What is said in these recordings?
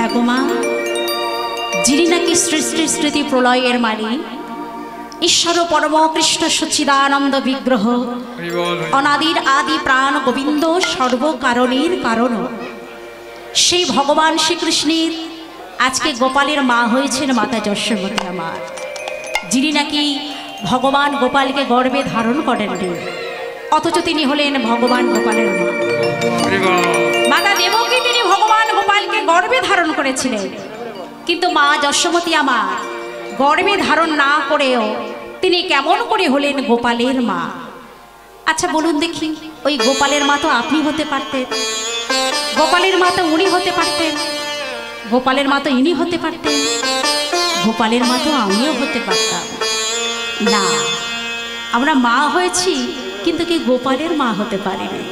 হ্যাঁ গো মা, যিনি নাকি সৃষ্টি স্মৃতি প্রলয়ের মালিক, ঈশ্বর পরম কৃষ্ণ সচ্চিদানন্দ বিগ্রহ, অনাদির আদি প্রাণ গোবিন্দ, সর্বকারণের কারণ, সেই ভগবান শ্রীকৃষ্ণের আজকে গোপালের মা হয়েছেন মাতা যশোমতী আমার, যিনি নাকি ভগবান গোপালকে গর্ভে ধারণ করেননি, অথচ তিনি হলেন ভগবান গোপালের মা। মাতা দেবকী তিনি ভগবান গোপালকে গর্ভে ধারণ করেছিলেন, কিন্তু মা যশোমতী আমার গর্ভে ধারণ না করেও তিনি কেমন করে হলেন গোপালের মা? আচ্ছা বলুন দেখি, ওই গোপালের মা তো আপনি হতে পারতেন, গোপালের মা তো উনি হতে পারতেন, গোপালের মা তো ইনি হতে পারতেন, গোপালের মা তো আমিও হতে পারতাম। না, আমরা মা হয়েছি কিন্তু কি গোপালের মা হতে পারিনি।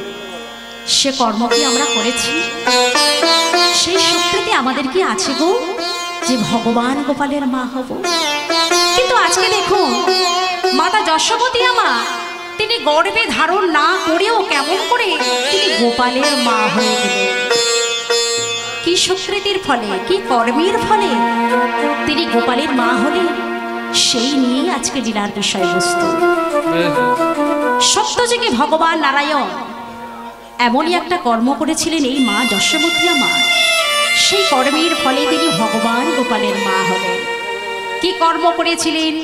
সে কর্ম কি আমরা করেছি? সেই শক্তিতে আমাদের কি আছে গো যে ভগবান গোপালের মা হব? কিন্তু আজকে দেখুন মাতা যশোমতী আমার তিনি গর্ভে ধারণ না করেও কেমন করে তিনি গোপালের মা হয়ে গেলেন। কি সুকৃতির ফলে, কি কর্মের ফলে তিনি গোপালের মা হলেন, সেই নিয়েই আজকে লীলার বিষয়বস্তু। সত্যযুগে ভগবান নারায়ণ এমনই একটা কর্ম করেছিলেন এই মা যশোমতী আমার, সেই কর্মের ফলে তিনি ভগবান গোপালের মা হলেন। কি কর্ম করেছিলেন,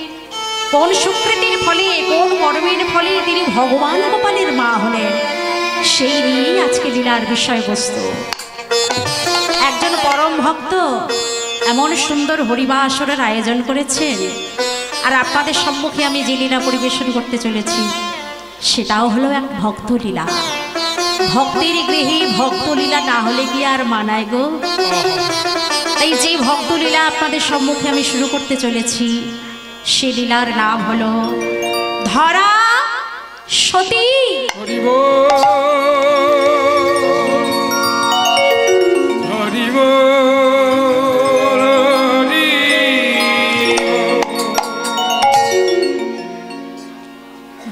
কোন সুকৃতির ফলে, কোন কর্মের ফলে তিনি ভগবান গোপালের মা হলেন, সেই নিয়েই আজকে লীলার বিষয়বস্তু। একজন পরম ভক্ত এমন সুন্দর হরিবাসরের আয়োজন করেছেন, আর আপনাদের সম্মুখে আমি যে লীলা পরিবেশন করতে চলেছি সেটাও হলো এক ভক্ত লীলা। ভক্তের গৃহে ভক্ত লীলা না হলে কি আর মানায় গো? তাই যে ভক্ত লীলা আপনাদের সম্মুখে আমি শুরু করতে চলেছি সে লীলার নাম হলো ধরা সতী।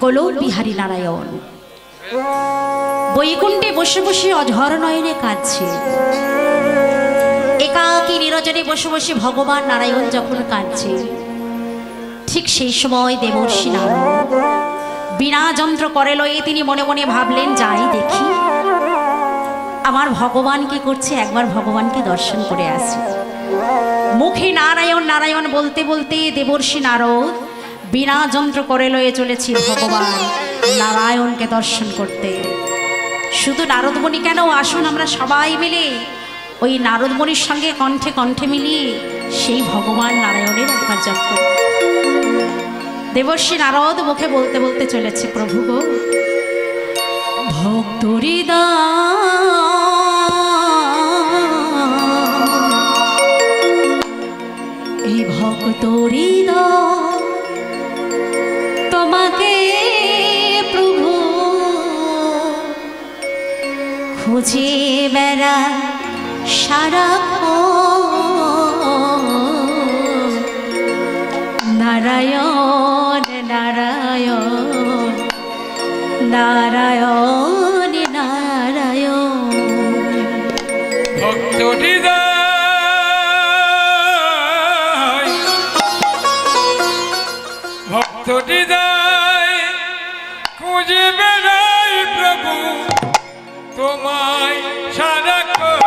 গোলক বিহারী নারায়ণ বৈকুণ্ঠে বসে বসে অঝর নয়নে কাঁদছে। একাকী নিরজনে বসে বসে ভগবান নারায়ণ যখন কাঁদছে, ঠিক সেই সময় দেবর্ষি নারদ বীণা যন্ত্র করে লয়ে তিনি মনে মনে ভাবলেন, যাই দেখি আমার ভগবান কি করছে, একবার ভগবানকে দর্শন করে আসি। মুখে নারায়ণ নারায়ণ বলতে বলতে দেবর্ষি নারদ বীণা যন্ত্র করে লয়ে চলেছি ভগবান নারায়ণকে দর্শন করতে। শুধু নারদমণি কেন, আসুন আমরা সবাই মিলে ওই নারদমণির সঙ্গে কণ্ঠে কণ্ঠে মিলিয়ে সেই ভগবান নারায়ণের একবার জপ করি। দেবর্ষি নারদ মুখে বলতে বলতে চলেছে, প্রভু গো ভক্ত এই ভক্ত তোমাকে প্রভু খুঁজে বেড়া সারাক্ষণ, নারায়ণ নারায়ণ নারায়ণ নারায়ণ। ভক্ত হৃদয় খুঁজে বেড়াই প্রভু তোমায় সারাক্ষণ,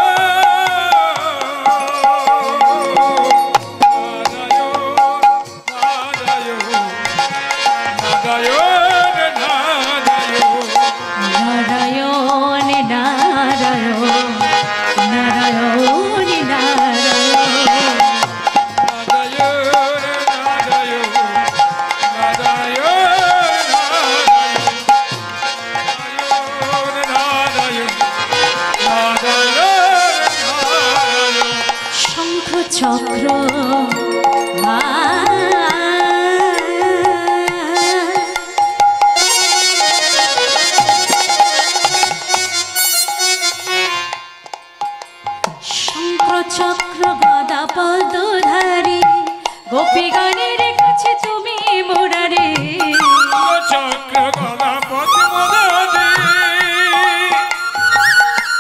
চক্র চক্র গদা পদধারী গোপীগণের কাছে তুমি মোরারে, চক্র গদা পদ্মধারী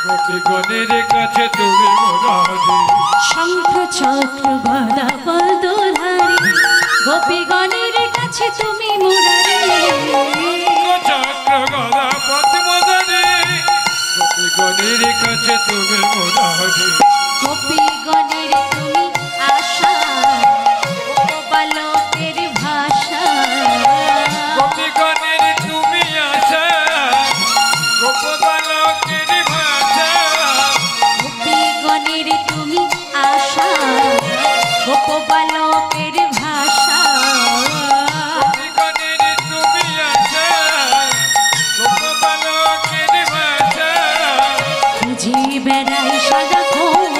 গোপীগণের কাছে তুমি মোরারে, তুমি আশা গোপবালকের ভাষা গোপীগণের তুমি আশা গোপবালকের ভাষা খুঁজি বেড়াই সারাক্ষণ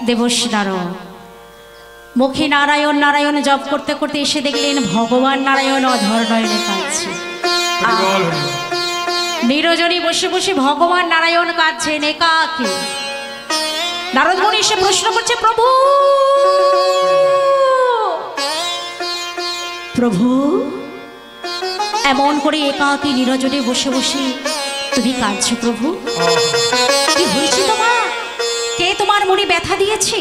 দেবশ্রী নারায়ণ মুখে নারায়ণ নারায়ণ জপ করতে করতে এসে দেখলেন ভগবান নারায়ণ অধর নয়নে কাঁদছে। নিরজনী বসে বসে ভগবান নারায়ণ কাঁদছেন একাকী। নারদ মুনি এসে প্রশ্ন করছে, প্রভু প্রভু এমন করে একাকী নিরজনে বসে বসে তুমি কাঁদছো প্রভু? কি হয়েছে তোমার? কে তোমার মনে ব্যথা দিয়েছে?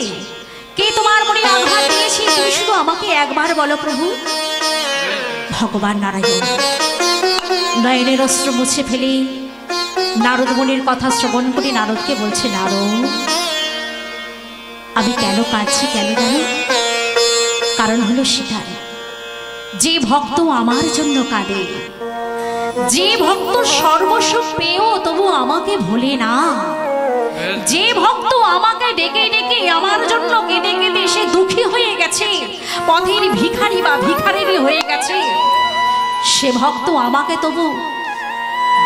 কে তোমার মনে আঘাত দিয়েছে? তুমি শুধু আমাকে একবার বলো প্রভু। ভগবান নারায়ণ নয়নের অস্ত্র মুছে ফেলে নারদ মুনির কথা শ্রবণ করে নারদকে বলছে, নারদ আমি কেন কাঁদছি কেন জানো? কারণ হলো সেটাই, যে ভক্ত আমার জন্য কাঁদে, যে ভক্ত সর্বস্ব পেয়েও তবু আমাকে ভোলে না, যে ভক্ত আমাকে ডেকে ডেকে আমার জন্য কেঁদে কেঁদে সে দুঃখী হয়ে গেছে, পথের ভিখারি বা ভিখারিনী হয়ে গেছে, সে ভক্ত আমাকে তবু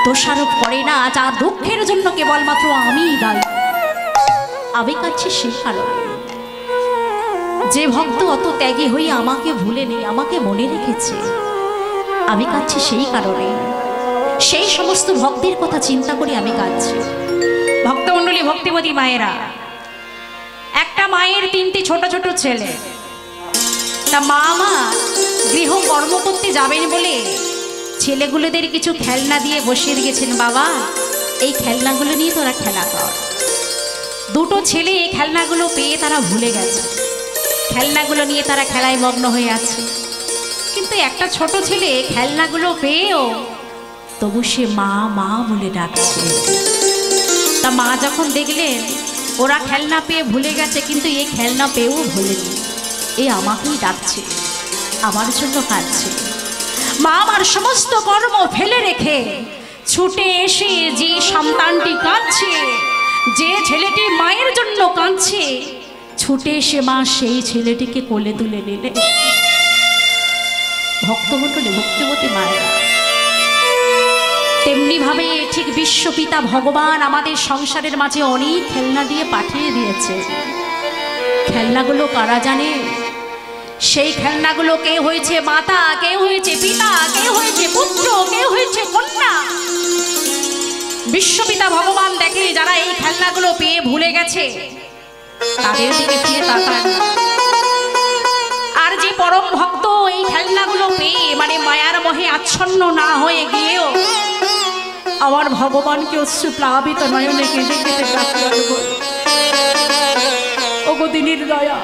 দোষারোপ করে না, যার দুঃখের জন্য কেবলমাত্র আমিই দায়ী। আমি কাছে সেই কারণে যে ভক্ত অত ত্যাগী হয়ে আমাকে ভুলে নেই, আমাকে মনে রেখেছে, আমি কাঁদছি সেই কারণে। সেই সমস্ত ভক্তের কথা চিন্তা করে আমি কাঁদছি। ভক্তমণ্ডলী, ভক্তিবতী মায়েরা, একটা মায়ের তিনটি ছোট ছোট ছেলে। তা মা গৃহ কর্ম করতে যাবেন বলে ছেলেগুলোদের কিছু খেলনা দিয়ে বসিয়ে দিয়েছেন, বাবা এই খেলনাগুলো নিয়ে তোরা খেলা কর। দুটো ছেলে এই খেলনাগুলো পেয়ে তারা ভুলে গেছে, খেলনাগুলো নিয়ে তারা খেলায় মগ্ন হয়ে আছে। কিন্তু একটা ছোট ছেলে খেলনাগুলো পেয়েও তবু সে মা মা বলে ডাকছে। তা মা যখন দেখলেন ওরা খেলনা পেয়ে ভুলে গেছে, কিন্তু এই খেলনা পেয়েও ভুলেনি, এ আমাকেই ডাকছে, আমার জন্য কাঁদছে। মা আমার সমস্ত কর্ম ফেলে রেখে ছুটে এসে যে সন্তানটি কাঁদছে, যে ছেলেটি মায়ের জন্য কাঁদছে, ছুটে এসে মা সেই ছেলেটিকে কোলে তুলে নিলে। ভক্তমণ্ডলী, ভক্তিবতী মায়েরা, তেমনি ভাবে ঠিক বিশ্বপিতা ভগবান আমাদের সংসারের মাঝে অনেক খেলনা দিয়ে পাঠিয়ে দিয়েছে। খেলনাগুলো কারা জানে? সেই খেলনাগুলো কে হয়েছে মাতা, কে হয়েছে পিতা, কে হয়েছে পুত্র, কে হয়েছে কন্যা। বিশ্বপিতা ভগবান দেখে যারা এই খেলনাগুলো পেয়ে ভুলে গেছে তাদের দিকে ফিরে তাকান। আর যে পরম ভক্ত এই খেলনাগুলো পেয়ে মানে মায়ার মোহে আচ্ছন্ন না হয়ে গিয়েও আমার ভগবানকে অশ্রুপ্লাবিত নয়নে কেঁদে কেঁদে ডাকে, ওগো দিনের দয়া,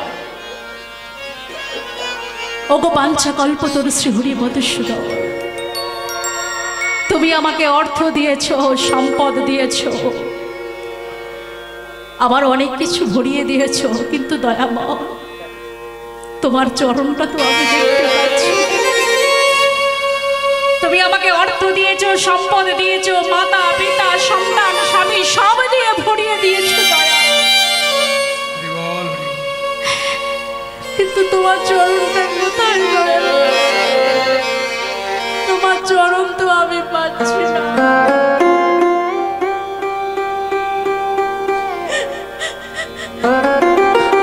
ওগো বাঞ্ছা কল্পতরু শ্রীহরি মধুসূদন, তুমি আমাকে অর্থ দিয়েছ, সম্পদ দিয়েছ, আবার অনেক কিছু ভরিয়ে দিয়েছ, কিন্তু দয়াময় তোমার চরণটা তো আমি দেখতে পাচ্ছি। তুমি আমাকে অর্থ দিয়েছ, সম্পদ দিয়েছ, মাতা পিতা সন্তান স্বামী সব দিয়ে ভরিয়ে দিয়েছ, দয়া কিন্তু তোমার চরণটা কোথায় গেল? তোমার চরণ তো আমি পাচ্ছি না।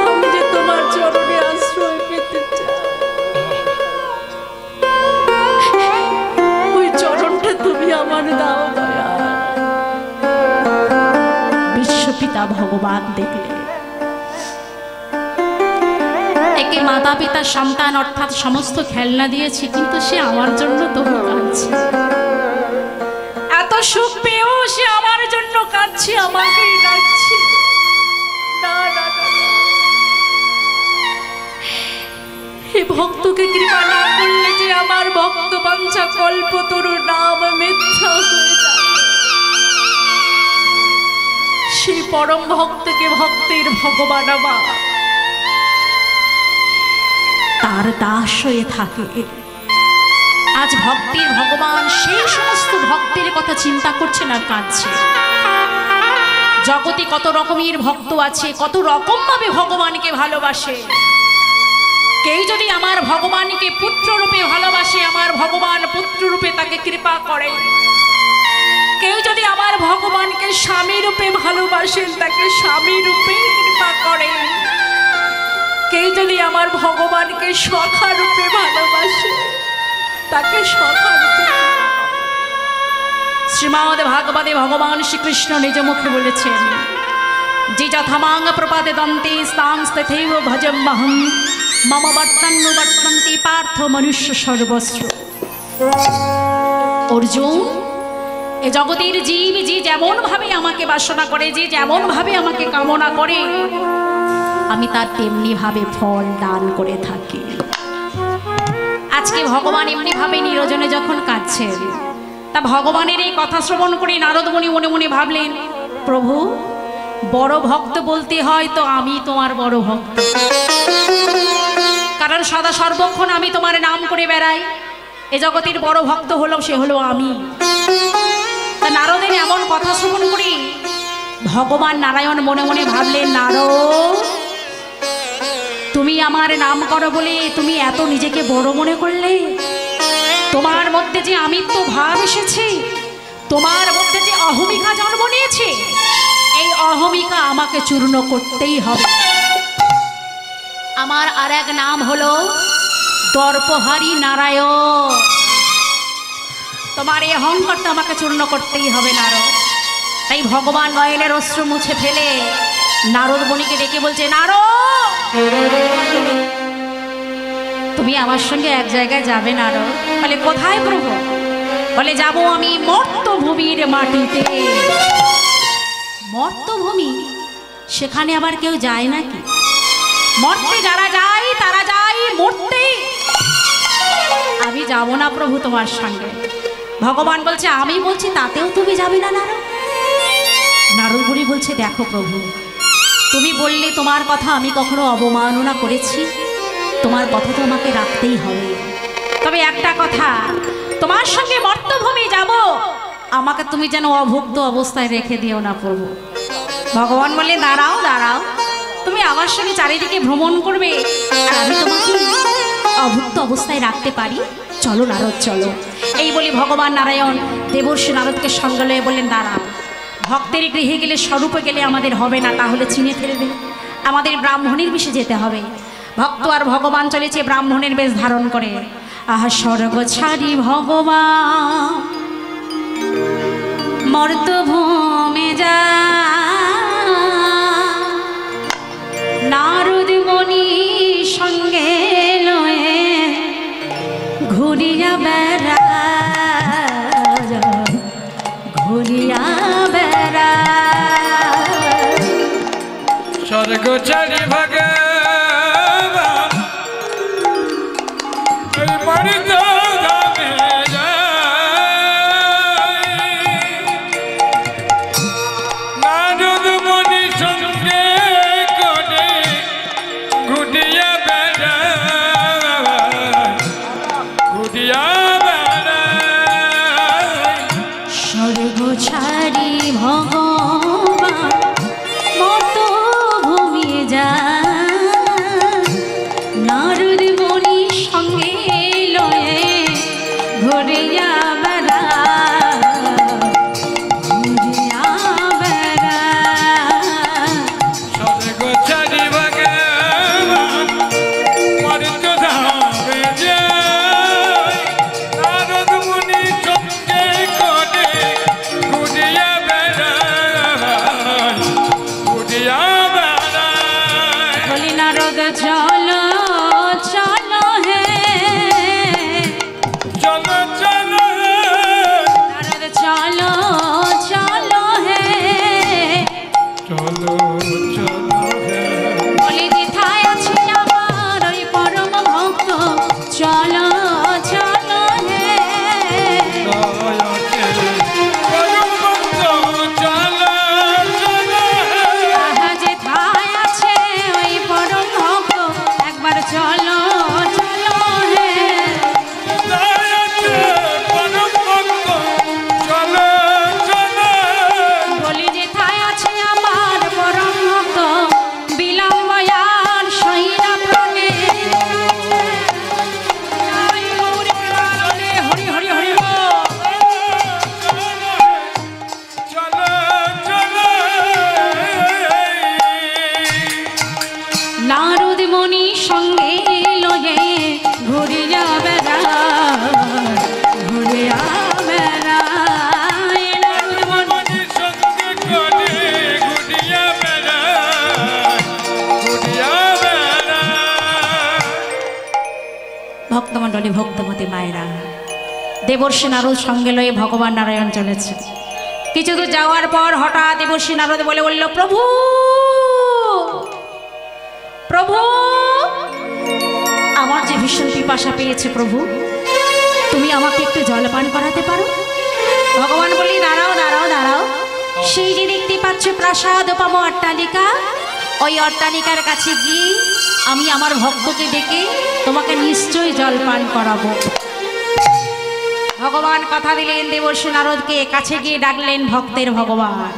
আমি যে তোমার চরণে আশ্রয় পেতে চাই, ওই চরণটা তুমি আমার দাও দয়া। বিশ্বপিতা ভগবান দেখলে একে মাতা পিতা সন্তান অর্থাৎ সমস্ত খেলনা দিয়েছি, কিন্তু সে আমার জন্য তবু কাঁদছে। এত সুখ পেয়েও সে আমার জন্য কাঁদছে, আমাকেই ডাকছে। না না না, এই ভক্তকে কৃপা না করলে যে আমার ভক্ত বাঞ্ছা কল্পতরু নাম মিথ্যা হয়ে যায়। সেই পরম ভক্তকে ভক্তের ভগবান আমার তার দাস হয়ে থাকে। আজ ভক্তের ভগবান সেই সমস্ত ভক্তের কথা চিন্তা করছে না, কাঁদছে। জগতে কত রকমের ভক্ত আছে, কত রকম ভাবে ভগবানকে ভালোবাসে। কেউ যদি আমার ভগবানকে পুত্র রূপে ভালোবাসে, আমার ভগবান পুত্র রূপে তাকে কৃপা করে। কেউ যদি আমার ভগবানকে স্বামী রূপে ভালোবাসেন, তাকে স্বামী রূপে কৃপা করে। কেউ যদি আমার ভগবানকে সখা রূপে ভালোবাসে, তাকে সখা রূপে। শ্রীমদ ভাগবতে ভগবান শ্রীকৃষ্ণ নিজ মুখে বলেছেন, যে যথামাং প্রপাদে দন্তে স্তাং তথৈব ভজম্যহং মম বর্তন্তি পার্থ মনুষ্য সর্বস্ব। অর্জুন, এ জগতের জীব যে যেমন ভাবে আমাকে বাসনা করে, যে যেমন ভাবে আমাকে কামনা করে, আমি তার তেমনি ভাবে ফল দান করে থাকি। আজকে ভগবান এমনি ভাবে নিরজনে যখন কাঁদছেন, তা ভগবানের এই কথা শ্রবণ করে নারদ মুনি মনে মনে ভাবলেন, প্রভু বড় ভক্ত বলতে হয় তো আমি তোমার বড় ভক্ত, কারণ সদা সর্বক্ষণ আমি তোমার নাম করে বেড়াই। এ জগতের বড় ভক্ত হলো সে হলো আমি। তা নারদের এমন কথা শ্রবণ করি ভগবান নারায়ণ মনে মনে ভাবলেন, নারদ তুমি আমার নাম করো বলে তুমি এত নিজেকে বড় মনে করলে? তোমার মধ্যে যে আমিত্ব ভাব এসেছে, তোমার মধ্যে যে অহমিকা জন্ম নিয়েছে, এই অহমিকা আমাকে চূর্ণ করতেই হবে। আমার আর এক নাম হলো দর্পহারী নারায়ণ। তোমার এই অহংকারটা আমাকে চূর্ণ করতেই হবে নারদ। তাই ভগবান নয়নের অশ্রু মুছে ফেলে নারদ মুনিকে ডেকে বলছে, নারদ তুমি আমার সঙ্গে এক জায়গায় যাবে নারদ। বলে কোথায় প্রভু? বলে যাব আমি মর্তভূমির মাটিতে। মর্তভূমি, সেখানে আবার কেউ যায় নাকি? মরতে যারা যায় তারা যায় মরতে। আমি যাব না প্রভু তোমার সঙ্গে। ভগবান বলছে, আমি বলছি তাতেও তুমি যাবে না নারদ? নারদ মুনি বলছে, দেখো প্রভু, তুমি বললে তোমার কথা আমি কখনো অবমাননা করেছি? তোমার কথা তো আমাকে রাখতেই হবে। তবে একটা কথা, তোমার সঙ্গে মর্তভূমি যাব, আমাকে তুমি যেন অভুক্ত অবস্থায় রেখে দিও না প্রভু। ভগবান বলে, দাঁড়াও দাঁড়াও, তুমি আমার সঙ্গে চারিদিকে ভ্রমণ করবে আর আমি তোমাকে অভুক্ত অবস্থায় রাখতে পারি? চলো নারদ চলো। এই বলে ভগবান নারায়ণ দেবর্ষি নারদকে সঙ্গে লয়ে বললেন, দাঁড়াও, ভক্তের গৃহে গেলে স্বরূপে গেলে আমাদের হবে না, তাহলে চিনে ফেলবে। আমাদের ব্রাহ্মণের বেশে যেতে হবে। ভক্ত আর ভগবান চলেছে ব্রাহ্মণের বেশ ধারণ করে। আহা স্বর্গ ছাড়ি ভগবান মর্তভূমে যা, নারদ মুনি সঙ্গে লয়ে ঘুরিয়া বেড়া, ঘুরিয়া বেড়া। স্বর্গ ছাড়ি ভগবান নারদ মুনি সঙ্গে করে ঘুরিয়া বেড়া, ঘুরিয়া বেড়া। স্বর্গ ছাড়ি ভগবান মর্তভূমি যায়, চলো চলো হে চলো চলো নারদ চলো চলো হে চলো চলো হে বলি যেথায় আছে আমার ওই পরম ভক্ত চলো চলো হে দয়াতে পরম ভক্ত চলো চলো হে আহা যেথায় আছে ওই পরম ভক্ত একবার চলো চলো হে দয়াতে পরম ভক্ত চলো চলো বলি যেথায় আছে আমার পরম ভক্ত বিলম্ব আর সইনা প্রাণে হরি হরি হরি চলো চলো নারদ মণি সঙ্গে লয়ে ঘুরিয়া বেড়া ঘুরিয়া বেড়ায় নারদ মণি মনির সঙ্গে করে ঘুরিয়া বেড়া ঘুরিয়া বেড়া ভক্তমণ্ডলী ভক্তমতী মায়েরা দেবর্ষী নারদ সঙ্গে লয়ে ভগবান নারায়ণ চলেছে কিছু দূর যাওয়ার পর হঠাৎ দেবর্ষী নারদ বলে বলল প্রভু প্রভু আমার যে ভীষণ পিপাসা পেয়েছে প্রভু তুমি আমাকে একটু জলপান করাতে পারো ভগবান বলি দাঁড়াও দাঁড়াও দাঁড়াও সেই যে দেখতে পাচ্ছ প্রাসাদ পাবো অট্টালিকা ওই অট্টালিকার কাছে গিয়ে আমি আমার ভক্তকে ডেকে তোমাকে নিশ্চয়ই জলপান করাবো ভগবান কথা দিলেন দেবর্ষী নারদকে কাছে গিয়ে ডাকলেন ভক্তের ভগবান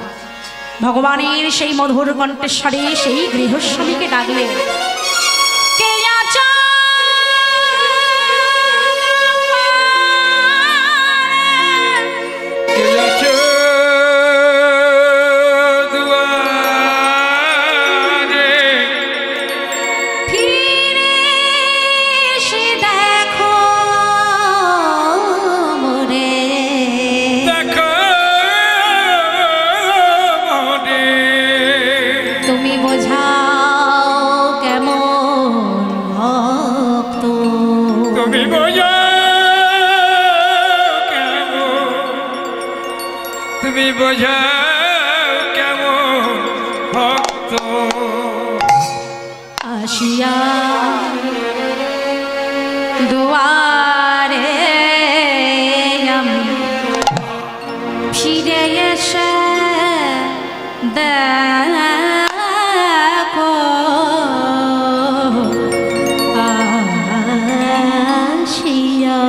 ভগবানের সেই মধুর কণ্ঠস্বরে সেই গৃহস্বামীকে ডাকলেন কে আছো কে আছে দুয়ারে ফিরে এসে দেখো মোরে দেখো মনে তুমি বোঝাও কেমন ভক্ত তুমি বোঝা কেমন তুমি বোঝা কেমন ভক্ত আসিয়া দুয়ারে আমি ফিরে এসে দেখো আসিয়া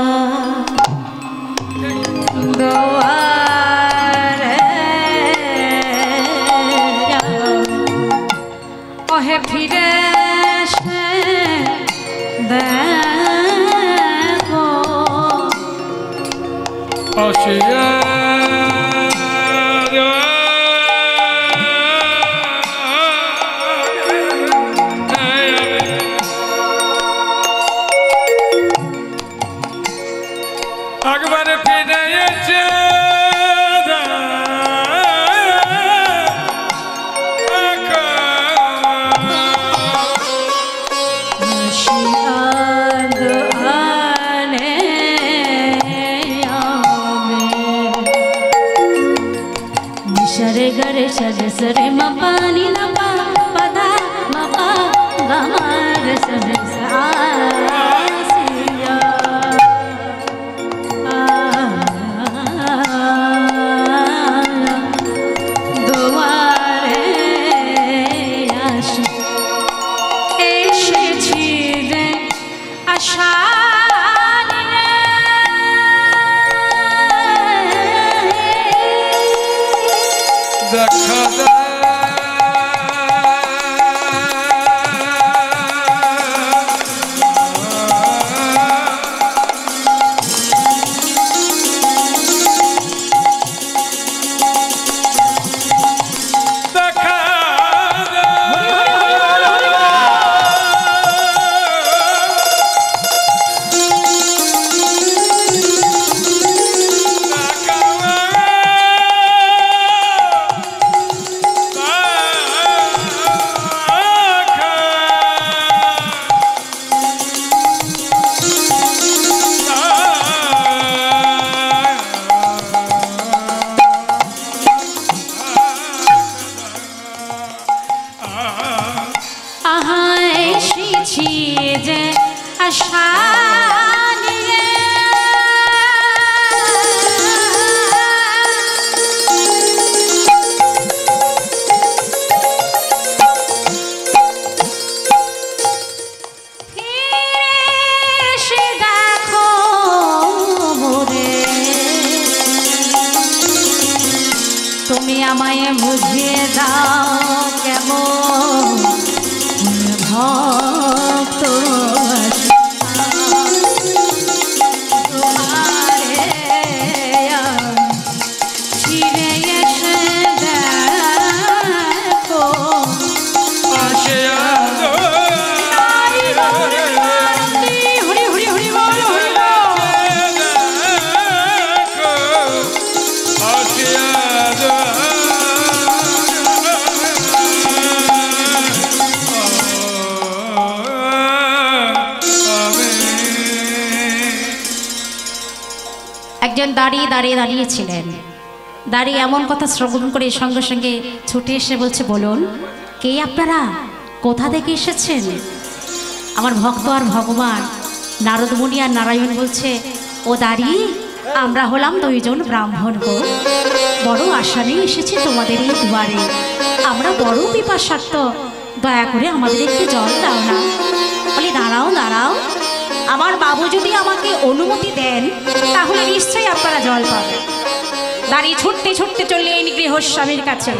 দুয়ারে ওহে ফিরে এসে দেখো আসিয়া একবার ফিরে এসে আসিয়া দুয়ারে আমি নিশরে গরে সরে সরে মপানি লপা পদা মপা গমার সরে সাসিয়া দুয়ারে আসি এসেছি রে আশা নিয়ে দেখা এসেছি যে আশা নিয়ে তুমি আমায় বুঝিয়ে দাও কেমন ভক্ত ফিরে এসে দেখো হরি হরি হরি বল হরি একজন দাঁড়িয়েছিলেন। দাঁড়িয়ে এমন কথা শ্রবণ করে সঙ্গে সঙ্গে ছুটে এসে বলছে, বলুন কে আপনারা, কোথা থেকে এসেছেন? আমার ভক্ত আর ভগবান নারদমুনি আর নারায়ণ বলছে, ও দাঁড়িয়ে আমরা হলাম দুইজন ব্রাহ্মণ গো, বড় আশা নিয়ে এসেছি তোমাদের এই দুয়ারে, আমরা বড় পিপাসার্থ, দয়া করে আমাদের একটু জল দাও না। বলি দাঁড়াও দাঁড়াও, আমার বাবু যদি আমাকে অনুমতি দেন তাহলে নিশ্চয়ই আপনারা জল পাবেন। দাঁড়িয়ে ছুটতে ছুটতে চললেন গৃহস্বামীর কাছে।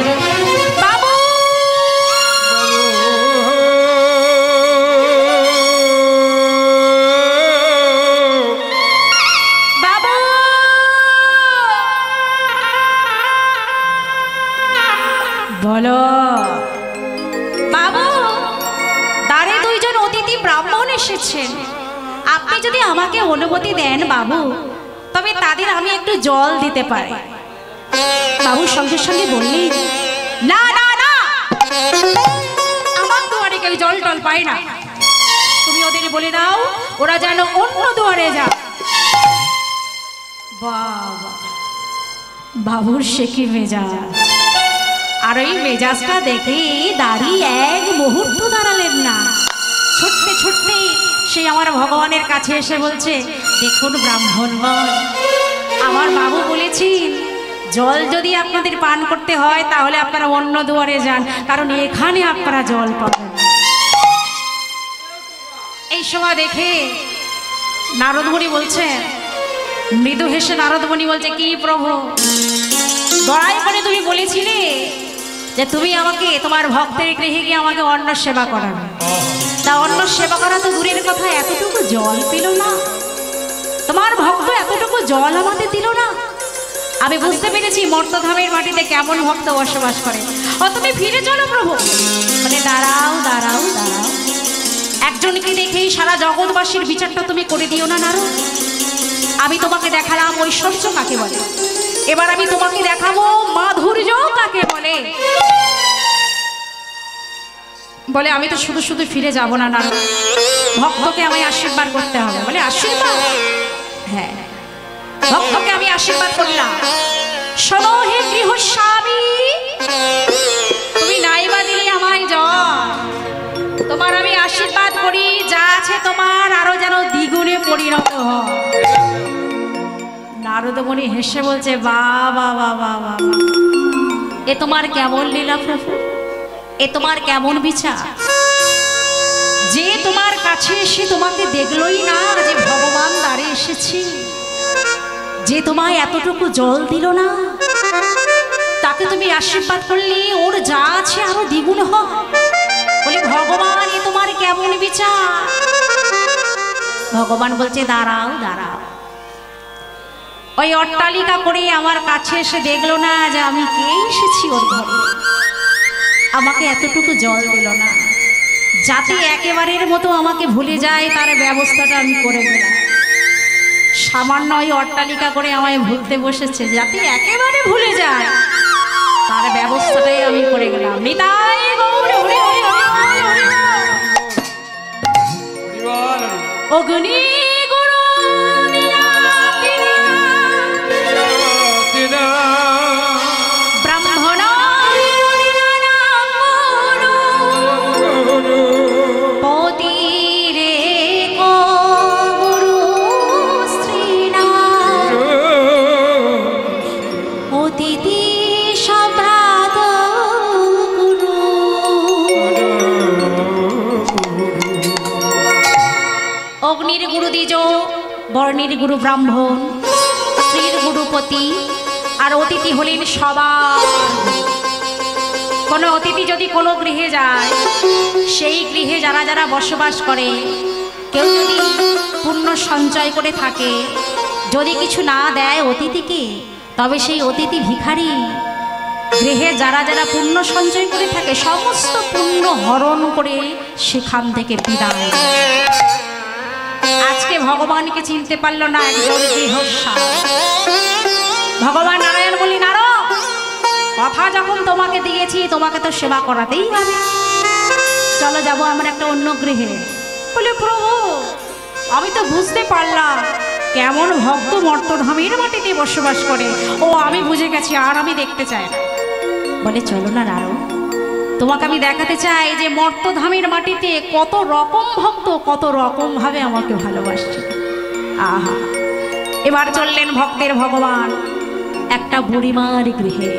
বাবু বাবু বলো বাবু, দ্বারে দুইজন অতিথি ব্রাহ্মণ এসেছেন, আপনি যদি আমাকে অনুমতি দেন বাবু, তবে তাদের আমি একটু জল দিতে পারি। বাবু সঙ্গে সঙ্গে বললেন, না না না, আমার দুয়ারে কেউ জল টল পায় না, তুমি ওদের বলে দাও ওরা যেন অন্য দুয়ারে যায়। বাবা, বাবুর সে কি মেজাজ! আর ওই মেজাজটা দেখে দাঁড়িয়ে এক মুহূর্ত দাঁড়ালেন না, ছুটতে ছুটতে সে আমার ভগবানের কাছে এসে বলছে, দেখুন ব্রাহ্মণগণ, আমার বাবু বলেছেন জল যদি আপনাদের পান করতে হয় তাহলে আপনারা অন্য দুয়ারে যান, কারণ এখানে আপনারা জল পাবেন। এই সময় দেখে নারদমুনি বলছে, মৃদু হেসে নারদমুনি বলছে, কি প্রভু, বড়াই করে তুমি বলেছিলে যে তুমি আমাকে তোমার ভক্তের গৃহে গিয়ে আমাকে অন্ন সেবা করাবে, তা অন্ন সেবা করা তো দূরের কথা, এতটুকু জল পেল না, তোমার ভক্ত এতটুকু জল আমাদের দিল না। আমি বুঝতে পেরেছি মর্তধামের মাটিতে কেমন ভক্ত বসবাস করে। ও তুমি ফিরে চলো প্রভু। মানে দাঁড়াও দাঁড়াও দাঁড়াও, একজনকে দেখেই সারা জগৎবাসীর বিচারটা তুমি করে দিও না নারদ। আমি তোমাকে দেখালাম ঐশ্বর্য কাকে বলে, এবার আমি তোমাকে দেখাবো মাধুর্য কাকে বলে। বলে আমি তো শুধু শুধু ফিরে যাব না নারদ, ভক্তকে আমায় আশীর্বাদ করতে হবে। বলে আশীর্বাদ? হ্যাঁ, ভক্তকে আমি আশীর্বাদ করলাম। শোনো হে গৃহস্বামী, তুমি নাইবা দিলে আমায় জল, তোমার আমি আশীর্বাদ করি যা আছে তোমার আরো যেন দ্বিগুণে পরিণত হয়। নারদমুনি হেসে বলছে, বাবা বাবা বাবা, এ তোমার কেমন লীলা প্রভু, এ তোমার কেমন বিচার, যে তোমার কাছে এসে তোমাকে দেখলই না যে ভগবান দ্বারে এসেছি, যে তোমায় এতটুকু জল দিল না, তাকে তুমি আশীর্বাদ করলে ওর যা আছে আরো দ্বিগুণ হয়। বলে ভগবান, এ তোমার কেমন বিচার? ভগবান বলছে, দাঁড়াও দাঁড়াও, ওই অট্টালিকা করে আমার কাছে এসে দেখলো না যে আমি কে এসেছি ওর ঘরে, আমাকে এতটুকু জল দিল না, যাতে একেবারের মতো আমাকে ভুলে যায় তার ব্যবস্থাটা আমি করে গেলাম। সামান্য ওই অট্টালিকা করে আমায় ভুলতে বসেছে, যাতে একেবারে ভুলে যায় তার ব্যবস্থাটাই আমি করে গেলাম। নিতাই গৌর হরি হরি হরি অগ্নি গুরু ব্রাহ্মণ পতি অগ্নির গুরু দ্বিজ, বর্ণের গুরু ব্রাহ্মণ, স্ত্রীর গুরুপতি, আর অতিথি হলেন সবার। কোনো অতিথি যদি কোনো গৃহে যায়, সেই গৃহে যারা যারা বসবাস করে, কেউ যদি পুণ্য সঞ্চয় করে থাকে, যদি কিছু না দেয় অতিথিকে, তবে সেই অতিথি ভিখারি। গৃহে যারা যারা পুণ্য সঞ্চয় করে থাকে, সমস্ত পুণ্য হরণ করে সেখান থেকে বিদায়। আজকে ভগবানকে চিনতে পারল না একজন গৃহস্থা। ভগবান নারায়ণ বলি, নারদ, কথা যখন তোমাকে দিয়েছি, তোমাকে তো সেবা করাতেই হবে। চলো যাবো আমরা একটা অন্য গৃহে। বলে, প্রভু আমি তো বুঝতে পারলাম কেমন ভক্ত মর্তধামের মাটিতে বসবাস করে। ও আমি বুঝে গেছি, আর আমি দেখতে চাই না। বলে, চলো না নারদ, তোমাকে আমি দেখাতে চাই যে মর্তধামের মাটিতে কত রকম ভক্ত কত রকম ভাবে আমাকে ভালোবাসছে। আহা, এবার চললেন ভক্তের ভগবান একটা বুড়িমার গৃহে।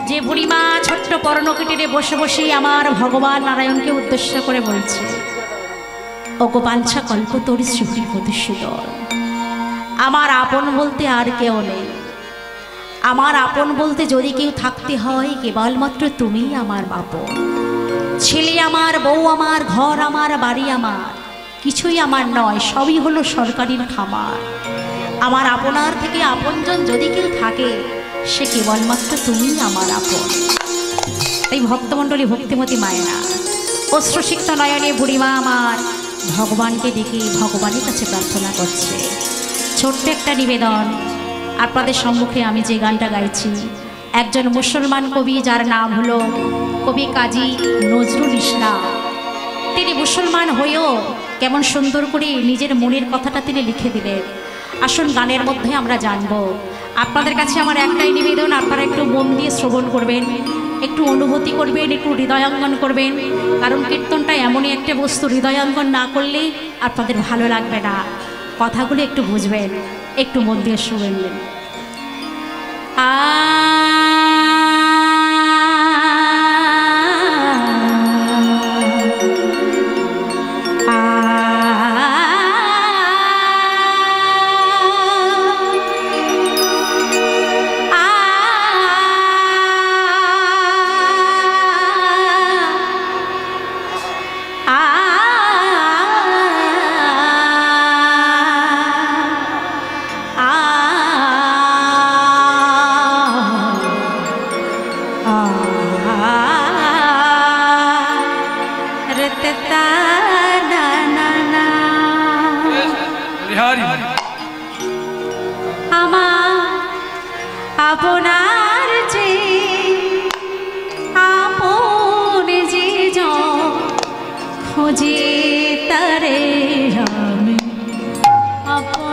যে বুড়িমা ছোট্ট পর্ণকুটিরে বসে বসে আমার ভগবান নারায়ণকে উদ্দেশ্য করে বলছে, ওগো বাঞ্ছা কল্পতরু শ্রী মধুসূদন, আমার আপন বলতে আর কেউ নেই। আমার আপন বলতে যদি কেউ থাকতে হয়, কেবলমাত্র তুমিই আমার আপন। ছেলে আমার, বউ আমার, ঘর আমার, বাড়ি আমার, কিছুই আমার নয়, সবই হলো সরকারির খামার। আমার আপনার থেকে আপনজন যদি কেউ থাকে, সে কেবলমাত্র তুমিই আমার আপন। তাই ভক্তমণ্ডলী ভক্তিমতী মায়েরা অশ্রুসিক্ত নয়নে বুড়িমা আমার ভগবানকে ডেকে ভগবানের কাছে প্রার্থনা করছে। ছোট্ট একটা নিবেদন, আপনাদের সম্মুখে আমি যে গানটা গাইছি, একজন মুসলমান কবি যার নাম হলো কবি কাজী নজরুল ইসলাম, তিনি মুসলমান হয়েও কেমন সুন্দর করে নিজের মনের কথাটা তিনি লিখে দিলেন। আসুন গানের মধ্যে আমরা জানবো। আপনাদের কাছে আমার একটাই নিবেদন, আপনারা একটু মন দিয়ে শ্রবণ করবেন, একটু অনুভূতি করবেন, একটু হৃদয়াঙ্গন করবেন। কারণ কীর্তনটা এমনই একটা বস্তু, হৃদয়াঙ্গন না করলে আপনাদের ভালো লাগবে না। কথাগুলো একটু বুঝবেন, একটু মন দিয়ে শুনবেন। আপনার যে আপন যে খোঁজে তারে আমি আপনা।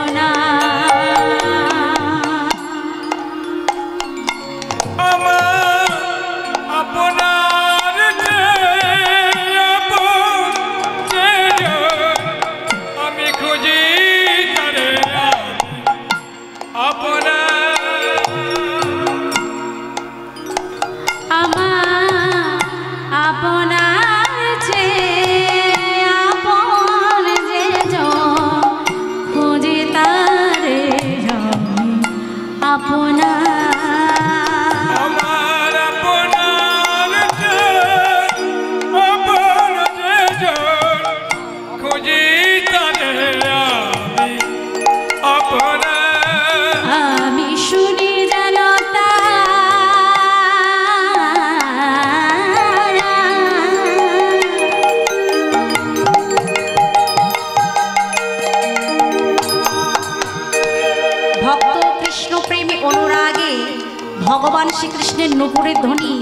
ভগবান শ্রীকৃষ্ণের নুপুরের ধ্বনি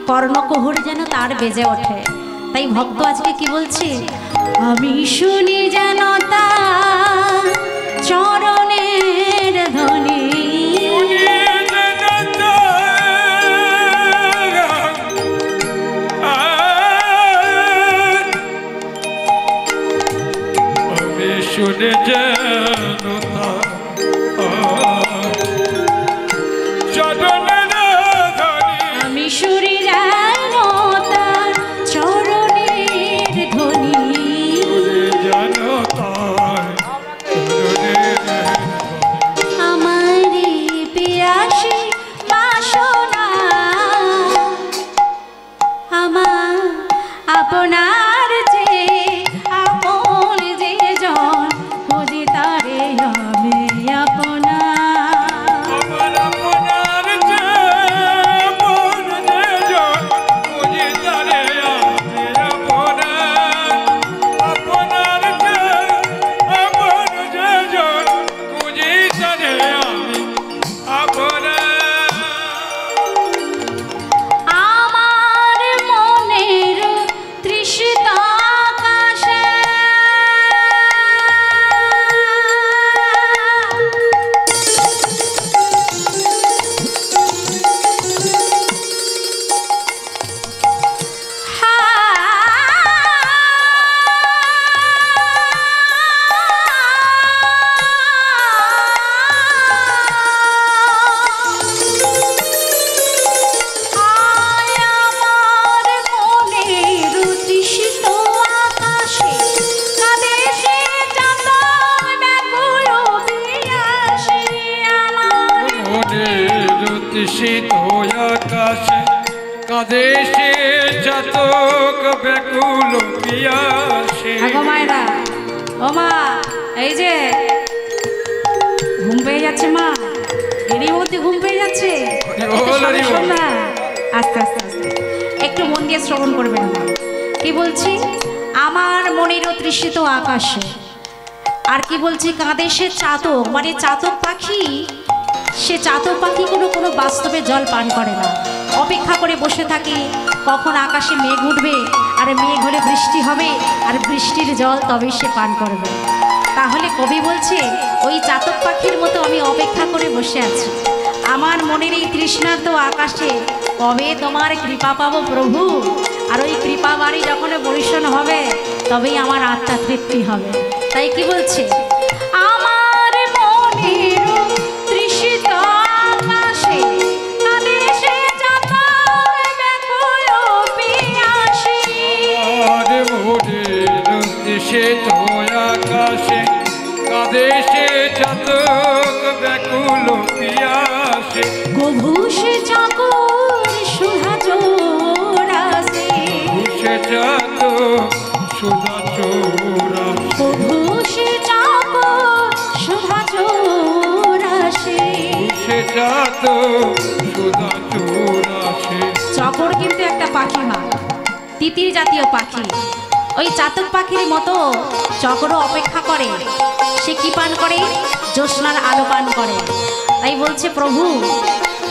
কর্ণকুহরে যেন তার বেজে ওঠে। তাই ভক্ত আজকে কি বলছে, আমি শুনি যেন তার চরণের ধ্বনি, শুনে যেন আমি শুনি যেন তার চরণের ধ্বনি, যেন তৃষিত আকাশে কাঁদে সে চাতক ব্যাকুল পিয়াসে। আগো মায়েরা, ও মা, এই যে ঘুম পেয়ে যাচ্ছে মা, এরই মধ্যে ঘুম পেয়ে যাচ্ছে। শোন না, আস্তে আস্তে আস্তে একটু মন দিয়ে শ্রবণ করবেন মা। কি বলছি? আমার মনেরও তৃষিত আকাশে, আর কি বলছি, কাঁদে সে চাতক, মানে চাতক পাখি। সে চাতক পাখি কোনো বাস্তবে জল পান করে না, অপেক্ষা করে বসে থাকে কখন আকাশে মেঘ উঠবে, আর মেঘ হলে বৃষ্টি হবে, আর বৃষ্টির জল তবেই সে পান করবে। তাহলে কবি বলছে ওই চাতক পাখির মতো আমি অপেক্ষা করে বসে আছি। আমার মনের এই তৃষ্ণার্ত আকাশে কবে তোমার কৃপা পাবো প্রভু, আর ওই কৃপা বাড়ি যখন বর্ষণ হবে তবেই আমার আত্মা তৃপ্তি হবে। তাই কি বলছে, আমার মনের তৃষিত আকাশে কাঁদে সে চাতক ব্যাকুল পিয়াসী। আমার মনের তৃষিত আকাশে কাঁদে সে চাতক ব্যাকুল পিয়াসে। গভূষে চাকর সুধা চোরাসে, সে চাতক সুধা চোরাসে। গভূষে চাকর সুধা চোরাসে। সে চাতক সুধা চোরাসে। চকর কিন্তু একটা পাখি মা, তিতির জাতীয় পাখি। ওই চাতক পাখির মতো চকরও অপেক্ষা করে। সে কি পান করে? জ্যোৎস্নার আলো পান করে। তাই বলছে প্রভু,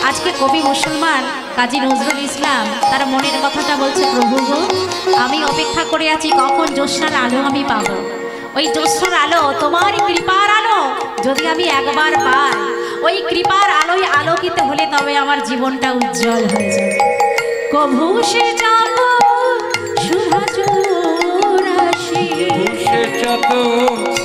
আজকে কবি মুসলমান কাজী নজরুল ইসলাম তার মনের কথাটা বলছে, প্রভু গো, আমি অপেক্ষা করে আছি কখন জ্যোৎস্নার আলো আমি পাবো। ওই জ্যোৎস্নার আলো, তোমার কৃপার আলো যদি আমি একবার পাই, ওই কৃপার আলোয় আলোকিত হলে তবে আমার জীবনটা উজ্জ্বল হয়ে যাবে। কভু সে যাবো সুধা চোরাসে, সে চাতক